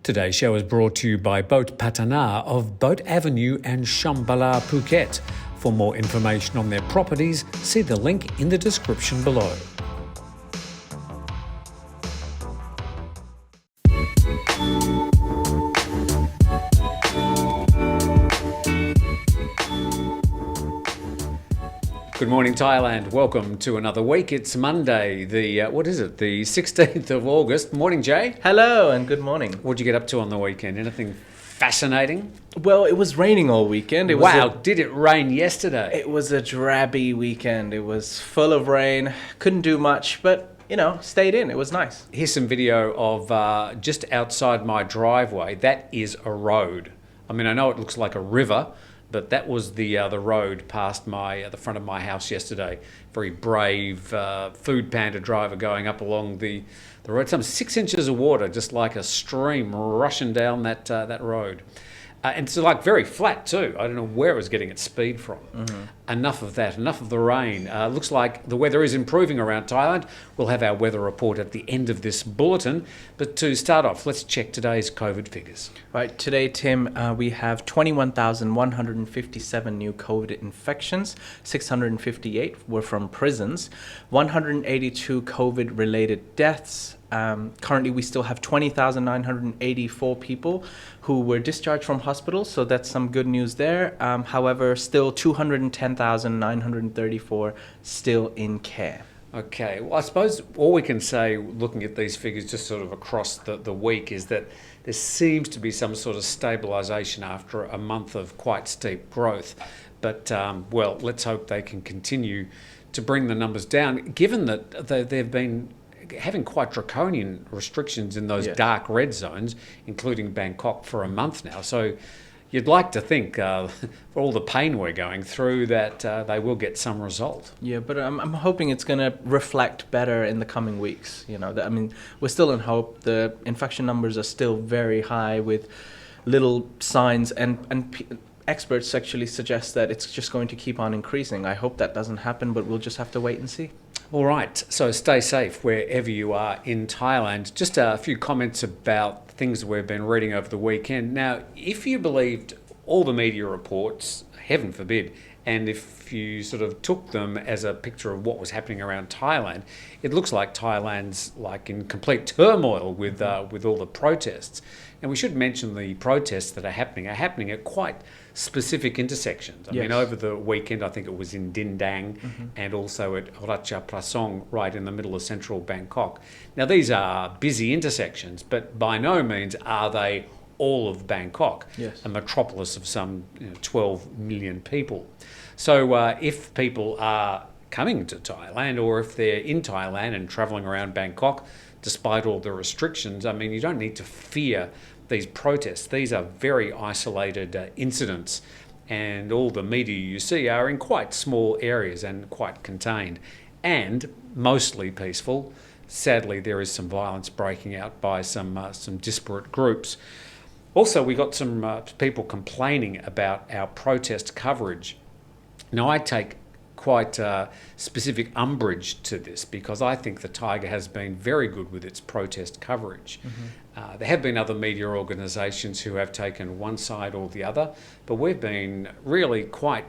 Today's show is brought to you by Boat Patana of Boat Avenue and Shambhala, Phuket. For more information on their properties, see the link in the description below. Good morning, Thailand. Welcome to another week. It's Monday, the 16th of August. Morning, Jay. Hello and good morning. What'd you get up to on the weekend? Anything fascinating? Well, it was raining all weekend. Did it rain yesterday? It was a drabby weekend. It was full of rain. Couldn't do much, but, stayed in. It was nice. Here's some video of just outside my driveway. That is a road. I mean, I know it looks like a river, but that was the road past the front of my house yesterday. Very brave food panda driver going up along the road. Some 6 inches of water, just like a stream rushing down that road. And it's like very flat too. I don't know where it was getting its speed from. Mm-hmm. Enough of that, enough of the rain. Looks like the weather is improving around Thailand. We'll have our weather report at the end of this bulletin. But to start off, let's check today's COVID figures. Right, today, Tim, we have 21,157 new COVID infections. 658 were from prisons. 182 COVID-related deaths. Currently, we still have 20,984 people who were discharged from hospitals, so that's some good news there. However, still 210,934 still in care. Okay, well, I suppose all we can say, looking at these figures just sort of across the week, is that there seems to be some sort of stabilisation after a month of quite steep growth. But, let's hope they can continue to bring the numbers down, given that they've been having quite draconian restrictions in those dark red zones, including Bangkok, for a month now. So you'd like to think, for all the pain we're going through, that they will get some result. Yeah, but I'm hoping it's going to reflect better in the coming weeks. We're still in hope. The infection numbers are still very high with little signs, and experts actually suggest that it's just going to keep on increasing. I hope that doesn't happen, but we'll just have to wait and see. All right, so stay safe wherever you are in Thailand. Just a few comments about things we've been reading over the weekend. Now, if you believed all the media reports, heaven forbid, and if you sort of took them as a picture of what was happening around Thailand, it looks like Thailand's like in complete turmoil with all the protests. And we should mention the protests that are happening at quite specific intersections. I mean, over the weekend, I think it was in Dindang and also at Ratcha Prasong, right in the middle of central Bangkok. Now, these are busy intersections, but by no means are they all of Bangkok, a metropolis of some 12 million people. So if people are coming to Thailand, or if they're in Thailand and travelling around Bangkok, despite all the restrictions, I mean, you don't need to fear these protests. These are very isolated incidents, and all the media you see are in quite small areas and quite contained and mostly peaceful. Sadly, there is some violence breaking out by some disparate groups. Also, we got some people complaining about our protest coverage. Now, I take quite specific umbrage to this because I think the Thaiger has been very good with its protest coverage. There have been other media organisations who have taken one side or the other, but we've been really quite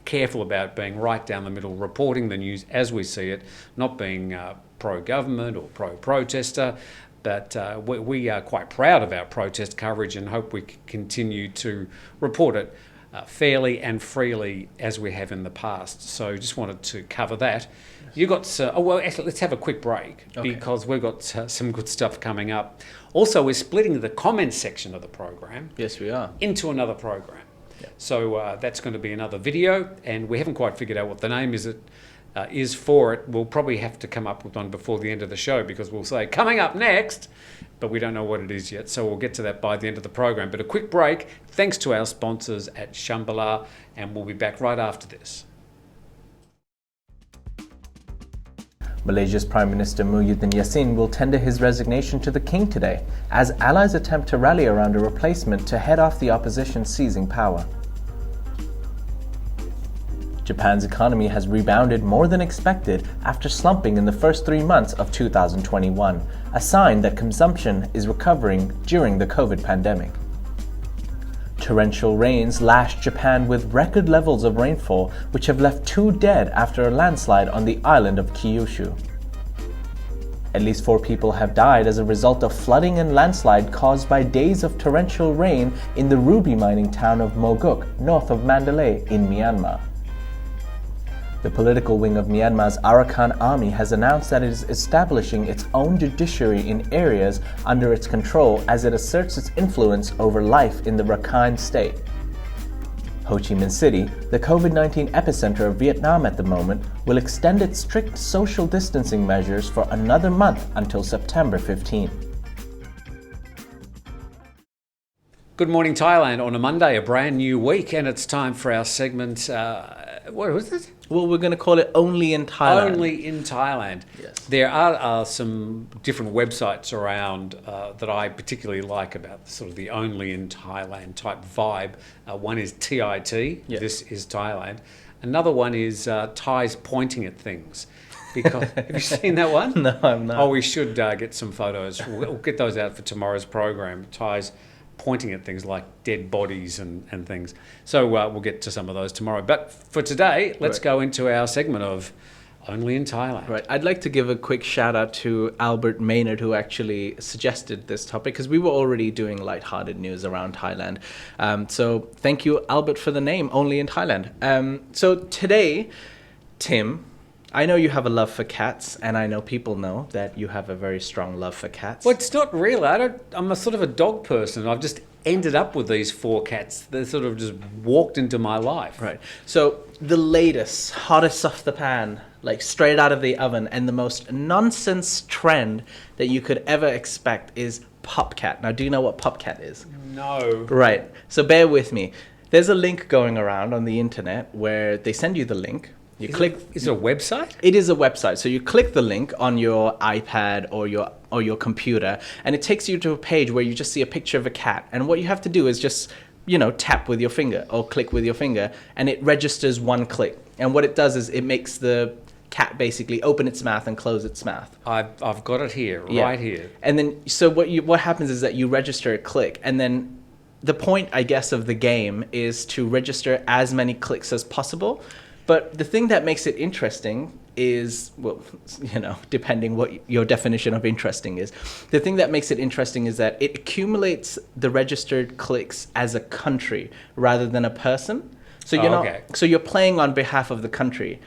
careful about being right down the middle, reporting the news as we see it, not being pro-government or pro-protester. But we are quite proud of our protest coverage and hope we can continue to report it fairly and freely as we have in the past. So just wanted to cover that. You got let's have a quick break because we've got some good stuff coming up. Also, we're splitting the comments section of the program. Yes, we are. Into another program. Yep. So that's going to be another video, and we haven't quite figured out what the name is for it. We'll probably have to come up with one before the end of the show because we'll say coming up next, but we don't know what it is yet. So we'll get to that by the end of the program. But a quick break, thanks to our sponsors at Shambhala, and we'll be back right after this. Malaysia's Prime Minister Muhyiddin Yassin will tender his resignation to the King today, as allies attempt to rally around a replacement to head off the opposition seizing power. Japan's economy has rebounded more than expected after slumping in the first 3 months of 2021, a sign that consumption is recovering during the COVID pandemic. Torrential rains lashed Japan with record levels of rainfall, which have left 2 dead after a landslide on the island of Kyushu. At least 4 people have died as a result of flooding and landslide caused by days of torrential rain in the ruby mining town of Mogok, north of Mandalay in Myanmar. The political wing of Myanmar's Arakan army has announced that it is establishing its own judiciary in areas under its control as it asserts its influence over life in the Rakhine state. Ho Chi Minh City, the COVID-19 epicenter of Vietnam at the moment, will extend its strict social distancing measures for another month until September 15. Good morning, Thailand, on a Monday, a brand new week, and it's time for our segment. What was it? Well, we're going to call it Only in Thailand. Only in Thailand. Yes. There are some different websites around that I particularly like about sort of the Only in Thailand type vibe. One is TIT, Yes. This is Thailand. Another one is Thais pointing at things. Because, have you seen that one? No, I'm not. Oh, we should get some photos. We'll get those out for tomorrow's program. Thais pointing at things like dead bodies and things. So we'll get to some of those tomorrow. But for today, let's go into our segment of Only in Thailand. Right. I'd like to give a quick shout out to Albert Maynard, who actually suggested this topic, because we were already doing lighthearted news around Thailand. So thank you, Albert, for the name, Only in Thailand. So today, Tim, I know you have a love for cats, and I know people know that you have a very strong love for cats. Well, it's not real. I'm a sort of a dog person. I've just ended up with these 4 cats. They sort of just walked into my life. Right. So the latest, hottest off the pan, like straight out of the oven, and the most nonsense trend that you could ever expect is Popcat. Now, do you know what Popcat is? No. Right. So bear with me. There's a link going around on the internet where they send you the link. You click. Is it a website? It is a website. So you click the link on your iPad or your computer, and it takes you to a page where you just see a picture of a cat. And what you have to do is just, tap with your finger or click with your finger, and it registers 1 click. And what it does is it makes the cat basically open its mouth and close its mouth. I've got it here, Yeah. right here. And then, so what happens is that you register a click, and then the point, I guess, of the game is to register as many clicks as possible. But the thing that makes it interesting is, well, depending what your definition of interesting is, the thing that makes it interesting is that it accumulates the registered clicks as a country rather than a person. So so you're playing on behalf of the country.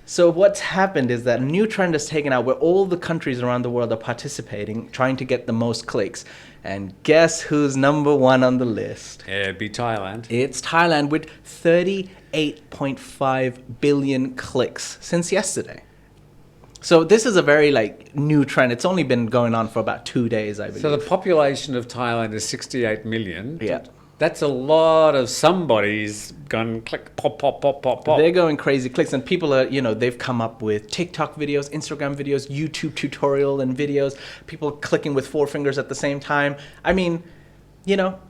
So what's happened is that a new trend is taken out where all the countries around the world are participating, trying to get the most clicks. And guess who's number 1 on the list? Yeah, it'd be Thailand. It's Thailand with 38.5 billion clicks since yesterday. So this is a very new trend. It's only been going on for about 2 days, I believe. So the population of Thailand is 68 million. Yeah. That's a lot of somebody's gone click, pop, pop, pop, pop, pop. They're going crazy clicks, and people are, they've come up with TikTok videos, Instagram videos, YouTube tutorial and videos, people clicking with 4 fingers at the same time. I mean,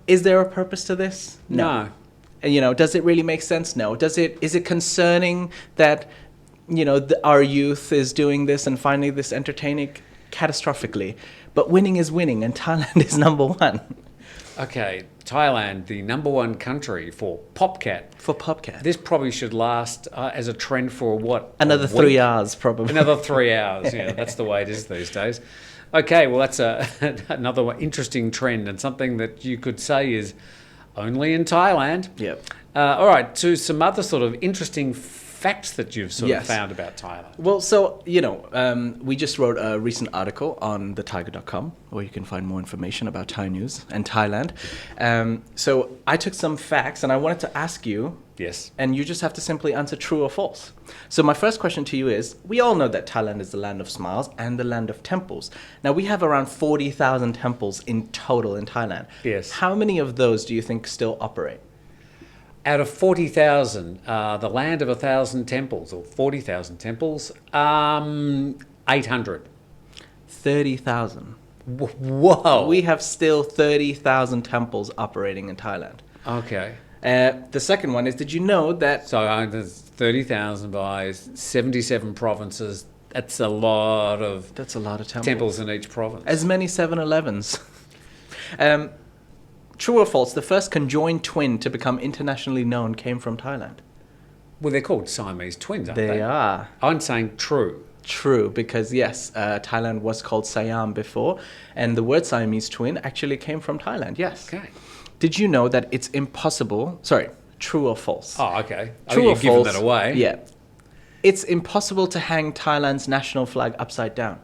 is there a purpose to this? No. And, does it really make sense? No. Is it concerning that, our youth is doing this and finding this entertaining? Catastrophically. But winning is winning, and Thailand is number 1. Okay, Thailand, the number 1 country for Popcat. For Popcat. This probably should last as a trend for what? Another 3 hours, probably. Another 3 hours, yeah. That's the way it is these days. Okay, well, that's another interesting trend, and something that you could say is only in Thailand. Yep. All right, to some other sort of interesting facts that you've sort of Yes. found about Thailand. Well, so, we just wrote a recent article on thetiger.com where you can find more information about Thai news and Thailand. So I took some facts and I wanted to ask you, Yes. and you just have to simply answer true or false. So my first question to you is, we all know that Thailand is the land of smiles and the land of temples. Now, we have around 40,000 temples in total in Thailand. Yes. How many of those do you think still operate? Out of 40,000, the land of 1,000 temples, or 40,000 temples, 800. 30,000. Whoa. We have still 30,000 temples operating in Thailand. Okay. The second one is, did you know that... So there's 30,000 by 77 provinces. That's a lot of That's a lot of temples in each province. As many 7-Elevens. True or false, the first conjoined twin to become internationally known came from Thailand? Well, they're called Siamese twins, aren't they? They are. I'm saying true. True, because yes, Thailand was called Siam before, and the word Siamese twin actually came from Thailand, yes. Okay. Did you know that it's impossible... Sorry, true or false? Oh, okay. True you've or given false? that away. Yeah. It's impossible to hang Thailand's national flag upside down.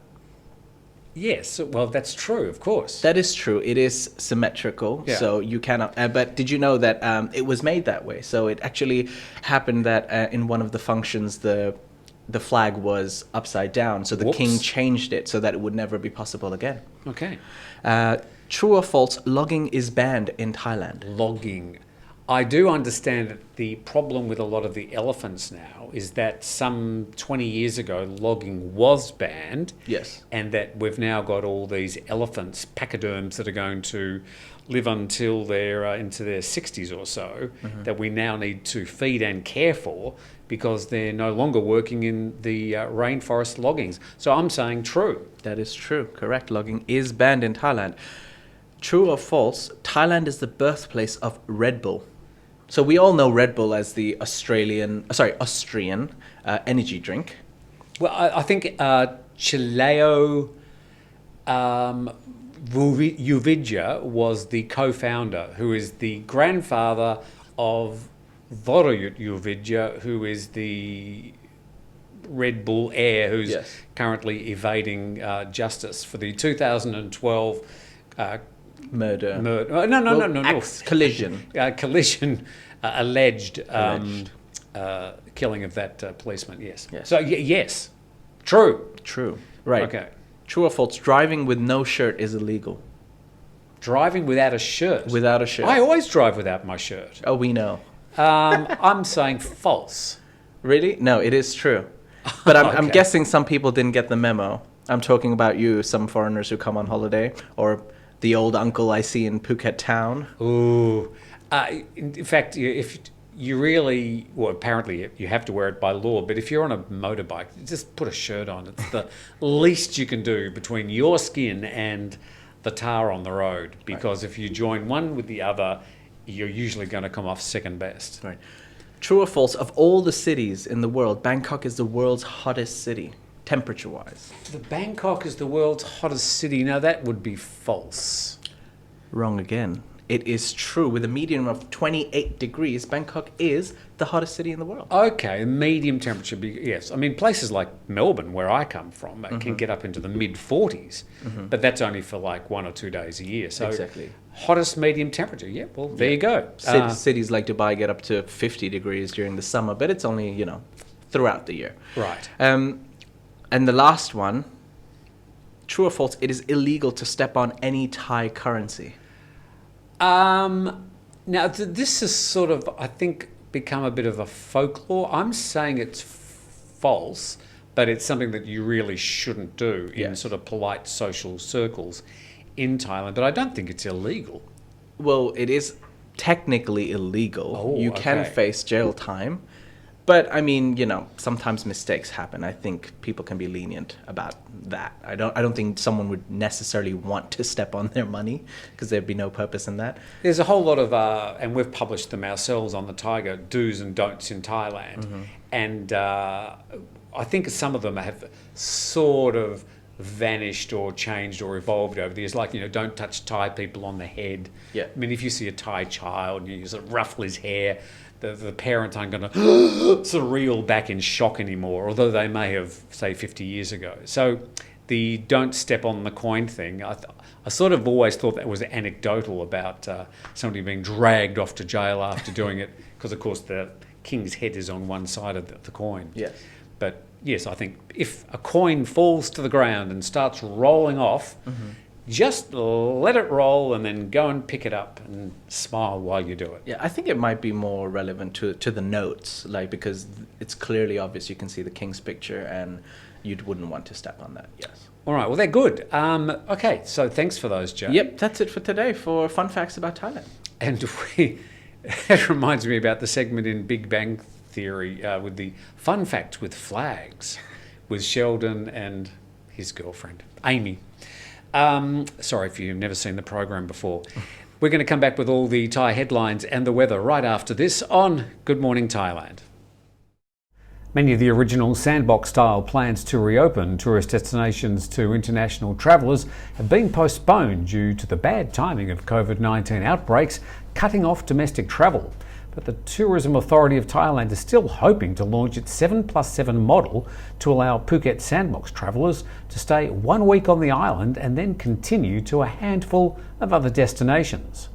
Yes. Well, that's true, of course. That is true. It is symmetrical, Yeah. so you cannot... but did you know that it was made that way? So it actually happened that in one of the functions, the flag was upside down, so the Whoops. king changed it so that it would never be possible again. Okay. True or false, logging is banned in Thailand? Logging. I do understand that the problem with a lot of the elephants now is that some 20 years ago, logging was banned. Yes. And that we've now got all these elephants, pachyderms, that are going to live until they're into their 60s or so, that we now need to feed and care for because they're no longer working in the rainforest loggings. So I'm saying true. That is true. Correct. Logging is banned in Thailand. True or false, Thailand is the birthplace of Red Bull. So we all know Red Bull as the Austrian energy drink. Well, I think Chileo Uvidya was the co-founder, who is the grandfather of Voro Uvidya, who is the Red Bull heir, who's Yes. currently evading justice for the 2012 Murder. No. Collision. Collision, alleged. Killing of that policeman, yes. Yes. So, yes, true. True. Right. Okay. True or false, driving with no shirt is illegal? Driving without a shirt. Without a shirt. I always drive without my shirt. Oh, we know. I'm saying false. Really? No, it is true. But I'm Okay. guessing some people didn't get the memo. I'm talking about you, some foreigners who come on holiday, or the old uncle I see in Phuket town. Ooh. In fact, if you really, well, apparently you have to wear it by law, but if you're on a motorbike, just put a shirt on. It's the least you can do between your skin and the tar on the road, because if you join one with the other, you're usually going to come off second best. Right. True or false, of all the cities in the world, Bangkok is the world's hottest city, temperature-wise? The Bangkok is the world's hottest city. Now, that would be false. Wrong again. It is true. With a median of 28 degrees, Bangkok is the hottest city in the world. Okay, medium temperature, yes. I mean, places like Melbourne, where I come from, can get up into the mid-40s, but that's only for like 1 or 2 days a year. So Exactly. hottest medium temperature, yeah, well, there you go. Cities like Dubai get up to 50 degrees during the summer, but it's only, throughout the year. Right. And the last one, true or false, it is illegal to step on any Thai currency. Now, this has sort of, I think, become a bit of a folklore. I'm saying it's false, but it's something that you really shouldn't do in Yes. sort of polite social circles in Thailand. But I don't think it's illegal. Well, it is technically illegal. Oh, you can okay. face jail time. But, I mean, sometimes mistakes happen. I think people can be lenient about that. I don't think someone would necessarily want to step on their money, because there'd be no purpose in that. There's a whole lot of, and we've published them ourselves on the Thaiger, do's and don'ts in Thailand. And I think some of them have sort of vanished or changed or evolved over the years. Like, don't touch Thai people on the head. Yeah. I mean, if you see a Thai child and you sort of ruffle his hair, the parents aren't going to sort of reel back in shock anymore, although they may have, say, 50 years ago. So the don't step on the coin thing, I sort of always thought that was anecdotal about somebody being dragged off to jail after doing it, because, of course, the king's head is on one side of the coin. Yes. But, yes, I think if a coin falls to the ground and starts rolling off, just let it roll and then go and pick it up and smile while you do it. Yeah, I think it might be more relevant to the notes, because it's clearly obvious you can see the king's picture and you wouldn't want to step on that, yes. All right, well, they're good. Okay, so thanks for those, Joe. Yep, that's it for today for fun facts about Thailand. And It reminds me about the segment in Big Bang Theory with the fun facts with flags with Sheldon and his girlfriend, Amy. Sorry if you've never seen the program before. We're going to come back with all the Thai headlines and the weather right after this on Good Morning Thailand. Many of the original Sandbox-style plans to reopen tourist destinations to international travellers have been postponed due to the bad timing of COVID-19 outbreaks cutting off domestic travel. But the Tourism Authority of Thailand is still hoping to launch its 7+7 model to allow Phuket Sandbox travellers to stay 1 week on the island and then continue to a handful of other destinations.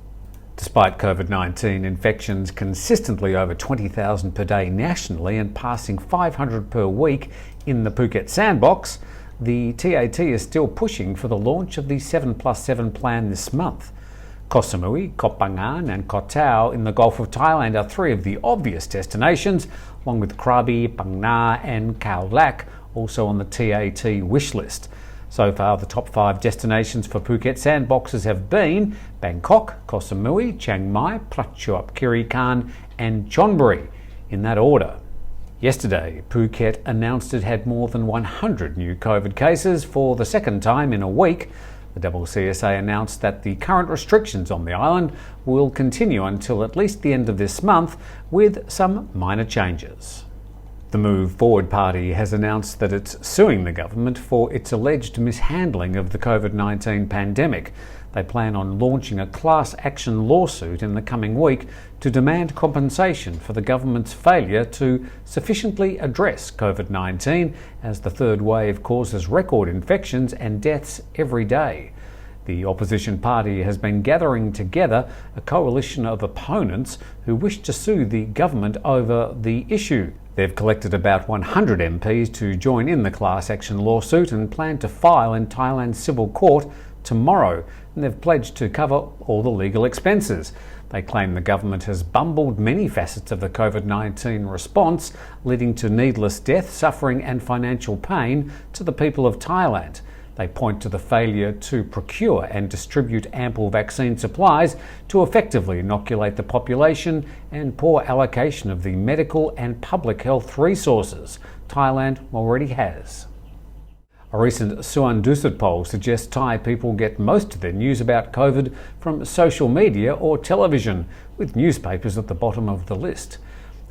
Despite COVID-19 infections consistently over 20,000 per day nationally and passing 500 per week in the Phuket Sandbox, the TAT is still pushing for the launch of the 7+7 plan this month. Koh Samui, Koh Phangan and Koh Tao in the Gulf of Thailand are three of the obvious destinations, along with Krabi, Phang Na and Khao Lak, also on the TAT wish list. So far, the top 5 destinations for Phuket Sandboxes have been Bangkok, Koh Samui, Chiang Mai, Prachuap Khiri Khan and Chonburi, in that order. Yesterday, Phuket announced it had more than 100 new COVID cases for the second time in a week. The CCSA announced that the current restrictions on the island will continue until at least the end of this month, with some minor changes. The Move Forward Party has announced that it's suing the government for its alleged mishandling of the COVID-19 pandemic. They plan on launching a class action lawsuit in the coming week to demand compensation for the government's failure to sufficiently address COVID-19, as the third wave causes record infections and deaths every day. The opposition party has been gathering together a coalition of opponents who wish to sue the government over the issue. They've collected about 100 MPs to join in the class action lawsuit and plan to file in Thailand's civil court tomorrow, and they've pledged to cover all the legal expenses. They claim the government has bumbled many facets of the COVID-19 response, leading to needless death, suffering and financial pain to the people of Thailand. They point to the failure to procure and distribute ample vaccine supplies to effectively inoculate the population and poor allocation of the medical and public health resources Thailand already has. A recent Suan Dusat poll suggests Thai people get most of their news about COVID from social media or television, with newspapers at the bottom of the list.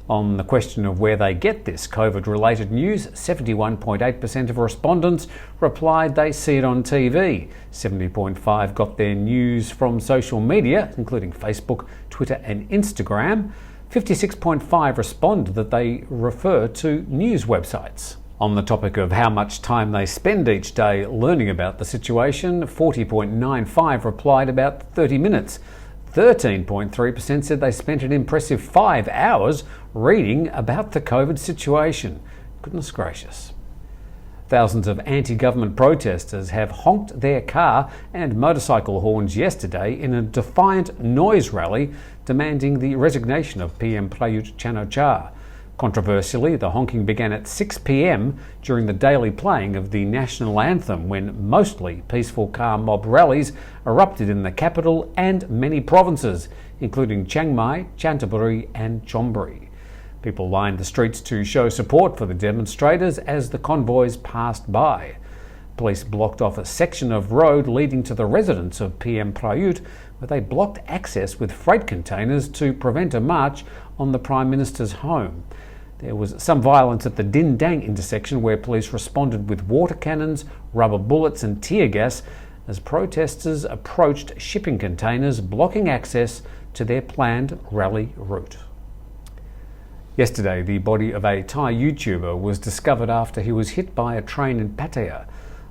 On the question of where they get this COVID-related news, 71.8% of respondents replied they see it on TV. 70.5% got their news from social media, including Facebook, Twitter and Instagram. 56.5% responded that they refer to news websites. On the topic of how much time they spend each day learning about the situation, 40.95% replied about 30 minutes. 13.3% said they spent an impressive 5 hours reading about the COVID situation. Goodness gracious. Thousands of anti-government protesters have honked their car and motorcycle horns yesterday in a defiant noise rally demanding the resignation of PM Prayut Chan-o-cha. Controversially, the honking began at 6 p.m. during the daily playing of the national anthem, when mostly peaceful car mob rallies erupted in the capital and many provinces, including Chiang Mai, Chanthaburi and Chonburi. People lined the streets to show support for the demonstrators as the convoys passed by. Police blocked off a section of road leading to the residence of PM Prayut, where they blocked access with freight containers to prevent a march on the Prime Minister's home. There was some violence at the Din Dang intersection, where police responded with water cannons, rubber bullets and tear gas as protesters approached shipping containers, blocking access to their planned rally route. Yesterday, the body of a Thai YouTuber was discovered after he was hit by a train in Pattaya.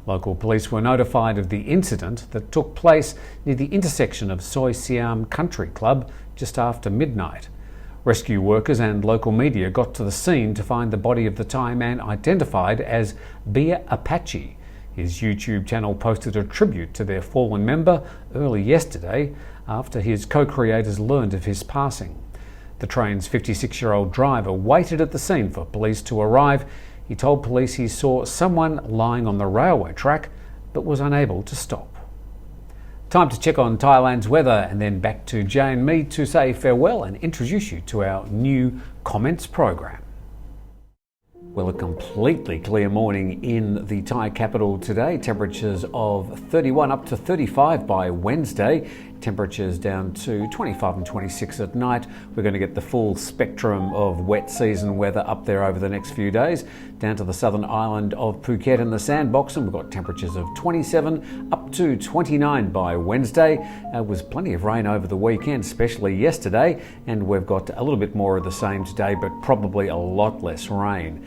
Local police were notified of the incident that took place near the intersection of Soi Siam Country Club just after midnight. Rescue workers and local media got to the scene to find the body of the Thai man identified as Bia Apache. His YouTube channel posted a tribute to their fallen member early yesterday after his co-creators learned of his passing. The train's 56-year-old driver waited at the scene for police to arrive. He told police he saw someone lying on the railway track but was unable to stop. Time to check on Thailand's weather and then back to Jay and me to say farewell and introduce you to our new comments program. Well, a completely clear morning in the Thai capital today. Temperatures of 31 up to 35 by Wednesday. Temperatures down to 25 and 26 at night. We're going to get the full spectrum of wet season weather up there over the next few days. Down to the southern island of Phuket and the Sandbox, and we've got temperatures of 27 up to 29 by Wednesday. Was plenty of rain over the weekend, especially yesterday, and we've got a little bit more of the same today, but probably a lot less rain.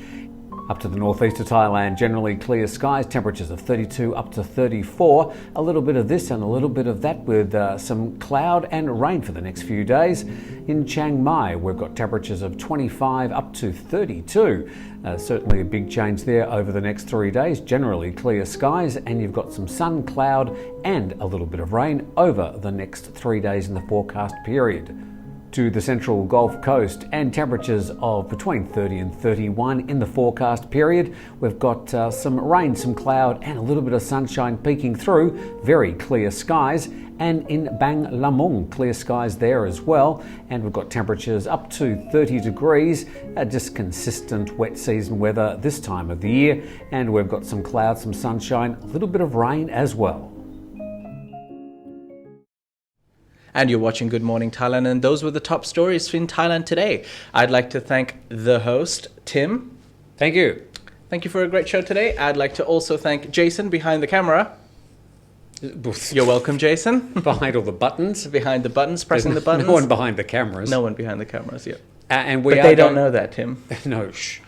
Up to the northeast of Thailand, generally clear skies, temperatures of 32 up to 34. A little bit of this and a little bit of that with some cloud and rain for the next few days. In Chiang Mai, we've got temperatures of 25 up to 32. Certainly a big change there over the next 3 days. Generally clear skies, and you've got some sun, cloud and a little bit of rain over the next 3 days in the forecast period. To the central Gulf Coast, and temperatures of between 30 and 31 in the forecast period. We've got some rain, some cloud and a little bit of sunshine peeking through. Very clear skies. And in Bang Lamung, clear skies there as well. And we've got temperatures up to 30 degrees, just consistent wet season weather this time of the year. And we've got some clouds, some sunshine, a little bit of rain as well. And you're watching Good Morning Thailand, and those were the top stories in Thailand today. I'd like to thank the host, Tim. Thank you. Thank you for a great show today. I'd like to also thank Jason behind the camera. You're welcome, Jason. Behind all the buttons. Behind the buttons, pressing the buttons. No one behind the cameras. No one behind the cameras, yeah. And but they don't know that, Tim. No, shh.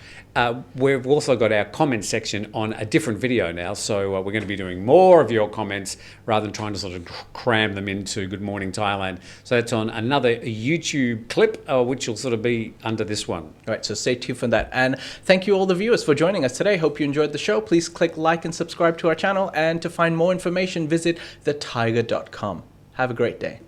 We've also got our comment section on a different video now, so we're going to be doing more of your comments rather than trying to sort of cram them into Good Morning Thailand. So that's on another YouTube clip, which will sort of be under this one. All right, so stay tuned for that. And thank you all the viewers for joining us today. Hope you enjoyed the show. Please click like and subscribe to our channel. And to find more information, visit thetiger.com. Have a great day.